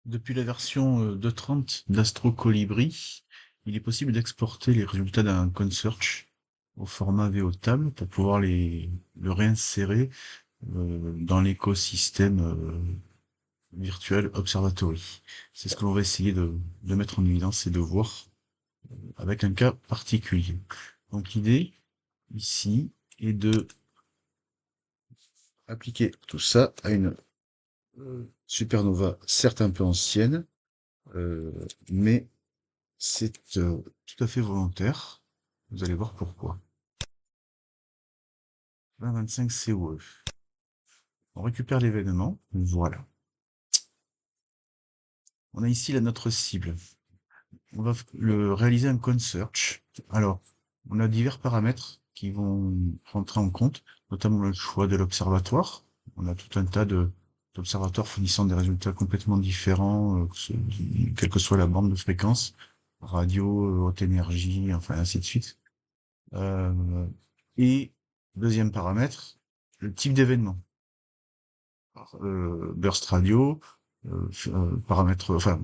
Depuis la version 2.30 d'Astro Colibri, il est possible d'exporter les résultats d'un ConeSearch au format VO table pour pouvoir le réinsérer dans l'écosystème virtuel Observatory. C'est ce que l'on va essayer de mettre en évidence et de voir avec un cas particulier. Donc l'idée ici est de appliquer tout ça à une supernova certes un peu ancienne, euh, mais c'est tout à fait volontaire. Vous allez voir pourquoi. 2025 COE. On récupère l'événement. Voilà. On a ici notre cible. On va réaliser un ConeSearch. Alors, on a divers paramètres qui vont rentrer en compte, notamment le choix de l'observatoire. On a tout un tas d'observatoires fournissant des résultats complètement différents, quelle que soit la bande de fréquence, radio, haute énergie, enfin ainsi de suite. Euh, et deuxième paramètre, le type d'événement. Burst radio, paramètre, enfin,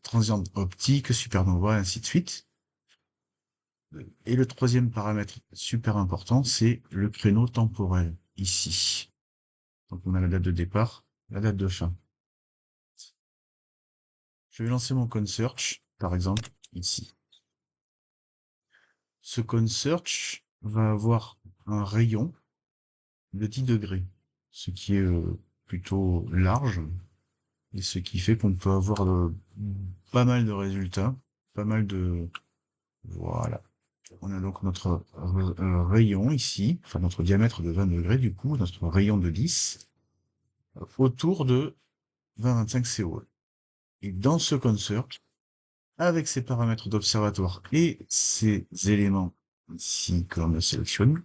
transient optique, supernova, ainsi de suite. Et le troisième paramètre super important, c'est le créneau temporel, ici. Donc on a la date de départ, la date de fin. Je vais lancer mon ConeSearch, par exemple, ici. Ce ConeSearch va avoir un rayon de 10 degrés, ce qui est plutôt large, et ce qui fait qu'on peut avoir pas mal de résultats, pas mal de... Voilà. On a donc notre rayon ici, enfin notre diamètre de 20 degrés du coup, notre rayon de 10, autour de 20-25 CO. Et dans ce ConeSearch, avec ces paramètres d'observatoire et ces éléments ici que l'on a sélectionnés,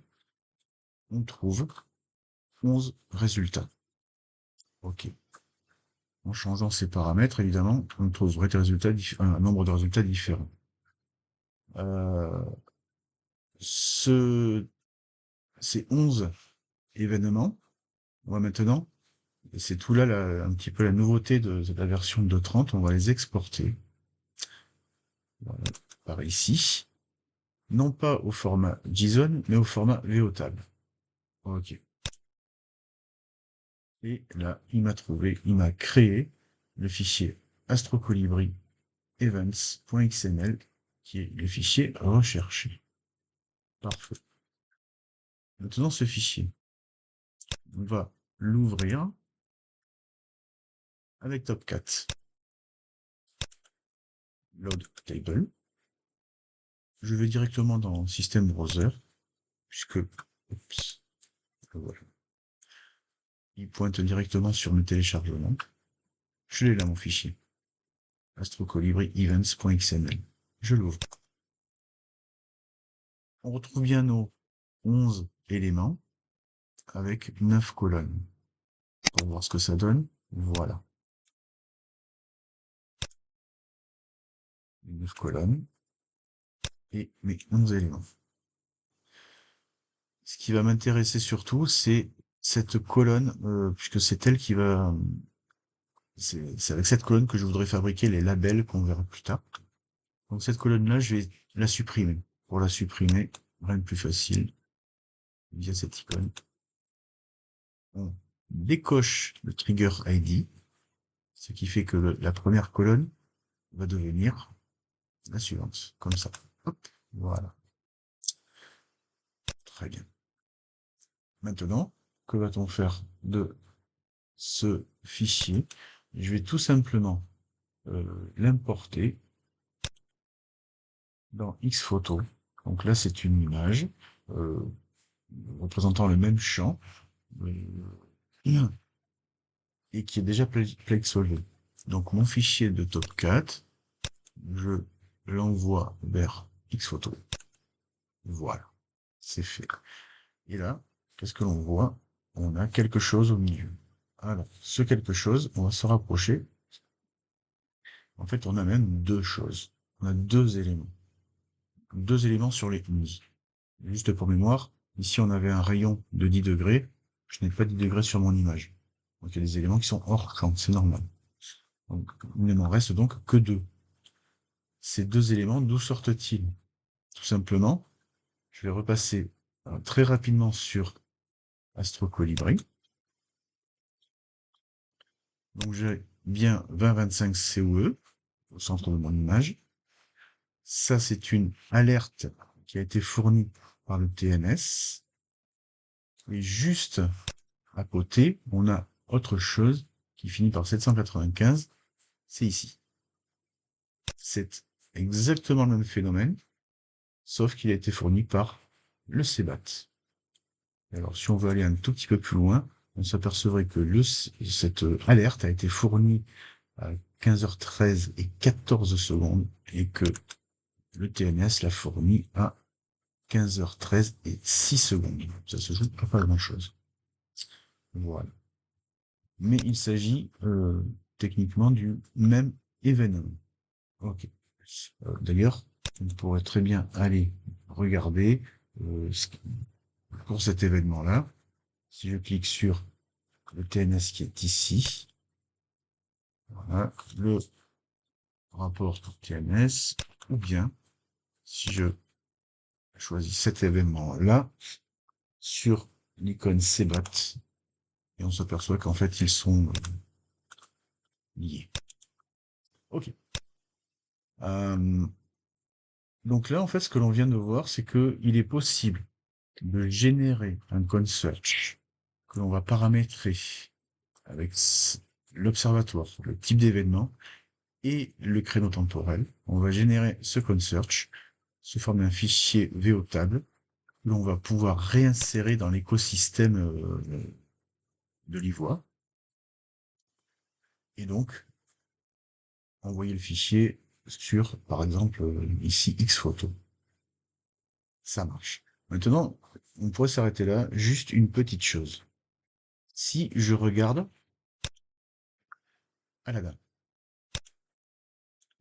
on trouve 11 résultats. OK. En changeant ces paramètres, évidemment, on trouverait des résultats un nombre de résultats différents. Euh, ce, ces 11 événements, on va maintenant, et c'est tout là un petit peu la nouveauté de la version 2.30, on va les exporter. Voilà, par ici. Non pas au format JSON, mais au format VOTable. OK. Et là, il m'a créé le fichier astrocolibri events.xml, qui est le fichier recherché. Parfait. Maintenant, ce fichier, on va l'ouvrir avec Topcat. Load table. Je vais directement dans System Browser, puisque, oups, voilà. Il pointe directement sur le téléchargement. Je l'ai là, mon fichier. Astrocolibri events.xml. Je l'ouvre. On retrouve bien nos 11 éléments avec 9 colonnes. Pour voir ce que ça donne, voilà. 9 colonnes et mes 11 éléments. Ce qui va m'intéresser surtout, c'est cette colonne, puisque c'est elle qui va... C'est avec cette colonne que je voudrais fabriquer les labels qu'on verra plus tard. Donc cette colonne-là, je vais la supprimer. Pour la supprimer, rien de plus facile, via cette icône. On décoche le trigger ID, ce qui fait que la première colonne va devenir la suivante, comme ça. Hop, voilà. Très bien. Maintenant, que va-t-on faire de ce fichier? Je vais tout simplement l'importer dans Xphoto. Donc là, c'est une image euh, représentant le même champ et qui est déjà placeholder. Donc mon fichier de Top4, je l'envoie vers Xphoto. Voilà, c'est fait. Et là, qu'est-ce que l'on voit? On a quelque chose au milieu. Alors, ce quelque chose, on va se rapprocher. En fait, on a même deux choses. On a deux éléments. Deux éléments sur les 11. Juste pour mémoire, ici on avait un rayon de 10 degrés. Je n'ai pas 10 degrés sur mon image. Donc il y a des éléments qui sont hors champ, c'est normal. Donc, il ne m'en reste donc que deux. Ces deux éléments, d'où sortent-ils? Tout simplement, je vais repasser très rapidement sur Astro Colibri. Donc j'ai bien 2025 COE au centre de mon image. Ça, c'est une alerte qui a été fournie par le TNS. Et juste à côté, on a autre chose qui finit par 795. C'est ici. C'est exactement le même phénomène, sauf qu'il a été fourni par le CEBAT. Alors, si on veut aller un tout petit peu plus loin, on s'apercevrait que cette alerte a été fournie à 15h13 et 14 secondes et que le TNS l'a fourni à 15h13 et 6 secondes. Ça se joue à pas grand-chose. Voilà. Mais il s'agit techniquement du même événement. Ok. D'ailleurs, on pourrait très bien aller regarder pour cet événement-là. Si je clique sur le TNS qui est ici, voilà, le rapport TNS, ou bien si je choisis cet événement-là sur l'icône CBAT, et on s'aperçoit qu'en fait ils sont liés. Ok. Donc là, en fait, ce que l'on vient de voir, c'est que il est possible de générer un cone search que l'on va paramétrer avec l'observatoire, le type d'événement et le créneau temporel. On va générer ce cone search sous forme d'un fichier VO table que l'on va pouvoir réinsérer dans l'écosystème de l'Ivoire. Et donc, envoyer le fichier sur, par exemple, ici, Xphoto. Ça marche. Maintenant, on pourrait s'arrêter là. Juste une petite chose. Si je regarde Aladdin.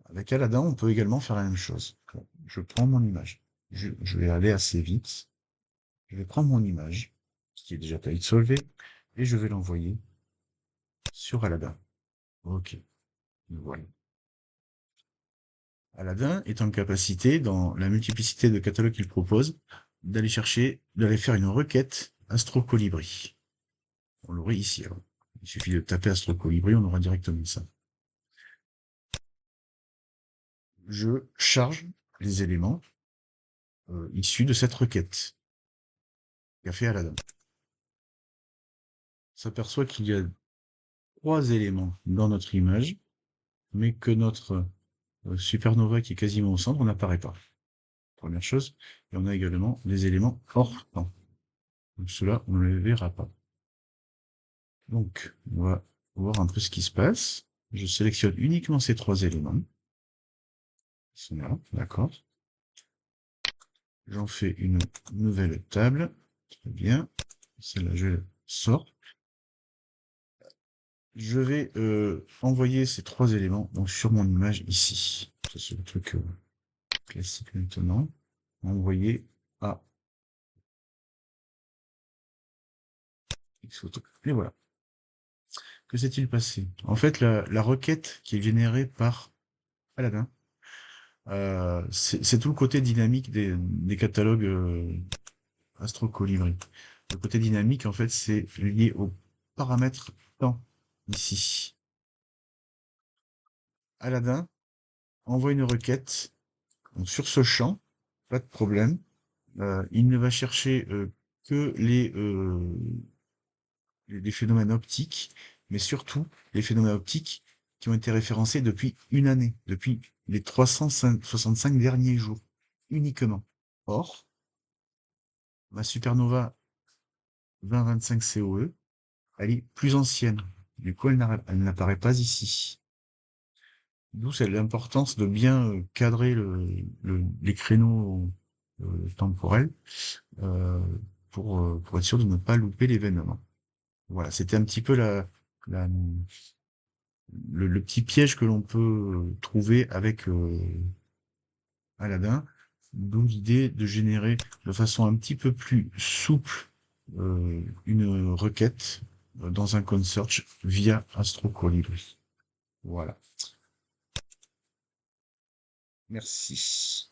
Avec Aladdin, on peut également faire la même chose. Je prends mon image. Je vais aller assez vite. Je vais prendre mon image, qui est déjà taille solvée, et je vais l'envoyer sur Aladdin. Ok. Voilà. Aladdin est en capacité, dans la multiplicité de catalogues qu'il propose, d'aller faire une requête Astro Colibri. On l'aurait ici, alors. Il suffit de taper Astro Colibri, on aura directement ça. Je charge les éléments issus de cette requête qu'a fait Aladdin. On s'aperçoit qu'il y a trois éléments dans notre image, mais que notre supernova qui est quasiment au centre n'apparaît pas. Première chose. Et on a également des éléments hors temps. Donc cela, on ne les verra pas. Donc, on va voir un peu ce qui se passe. Je sélectionne uniquement ces trois éléments. Ils sont là, d'accord. J'en fais une nouvelle table. Très bien. Celle-là, je la sors. Je vais envoyer ces trois éléments donc, sur mon image ici. Ça, c'est le truc classique maintenant. Envoyer à Xphoto. Et voilà. Que s'est-il passé? En fait, la requête qui est générée par Aladdin, c'est tout le côté dynamique des catalogues Astro Colibri. Le côté dynamique, en fait, c'est lié au paramètre temps ici. Aladdin envoie une requête donc, sur ce champ, pas de problème. Il ne va chercher que les phénomènes optiques, mais surtout les phénomènes optiques qui ont été référencés depuis une année, depuis les 365 derniers jours, uniquement. Or, ma supernova 2025 COE, elle est plus ancienne. Du coup, elle n'apparaît pas ici. D'où c'est l'importance de bien cadrer les créneaux temporels euh, pour être sûr de ne pas louper l'événement. Voilà, c'était un petit peu la, le petit piège que l'on peut trouver avec Aladdin, d'où l'idée de générer de façon un petit peu plus souple une requête dans un cone search via Astro Colibri. Voilà. Merci.